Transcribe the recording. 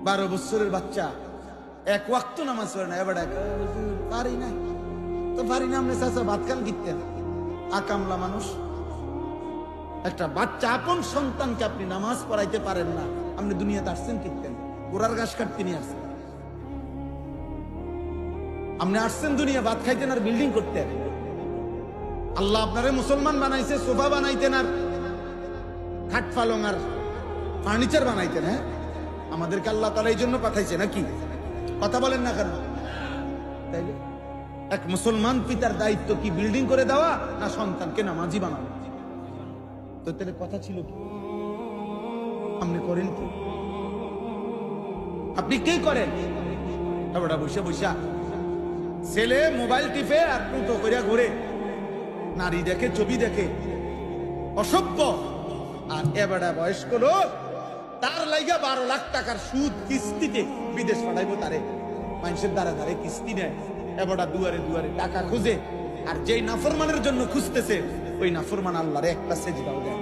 12 বছরের বাচ্চা এক ওয়াক্ত নামাজ পড়ে না, এবার পারি না তো পারি না। আপনি চাচা ভাত খান কিনতেন আকামলা মানুষ, একটা বাচ্চা আপন সন্তানকে আপনি নামাজ পড়াইতে পারেন না, আপনি দুনিয়াতে আসছেন কিনতেন? গোড়ার ঘাস কাটতে নিয়ে আসছেন। আপনি আসছেন দুনিয়া ভাত খাইতেন আর বিল্ডিং করতেন। আল্লাহ আপনারে মুসলমান বানাইছে, সোফা বানাইতেন আর খাট পালং আর ফার্নিচার বানাইতেন। হ্যাঁ, আমাদেরকে আল্লাহ তাআলা এই জন্য পাঠাইছে নাকি? কথা বলেন না কেন? তাইলে এক মুসলমান পিতার দায়িত্ব কি বিল্ডিং করে দেওয়া না সন্তানকে নামাজি বানানো? তো তাহলে কথা ছিল কি? আপনি করেন কি? আপনি কি করেন? এবারে বসে বসে ছেলে মোবাইল টিপে আর তো করে ঘুরে, নারী দেখে, ছবি দেখে, অসভ্য। আর এবারে বয়স্ক লোক তার লাইগা 12 লাখ টাকার সুদ কিস্তিতে বিদেশ পাঠাইবো তারে, মানুষের দ্বারা দ্বারে কিস্তি নেয়, এবারে দুয়ারে দুয়ারে টাকা খুঁজে। আর যেই নাফরমানের জন্য খুঁজতেছে ওই নাফরমান আল্লাহরে একটা সেজদাও দেয়।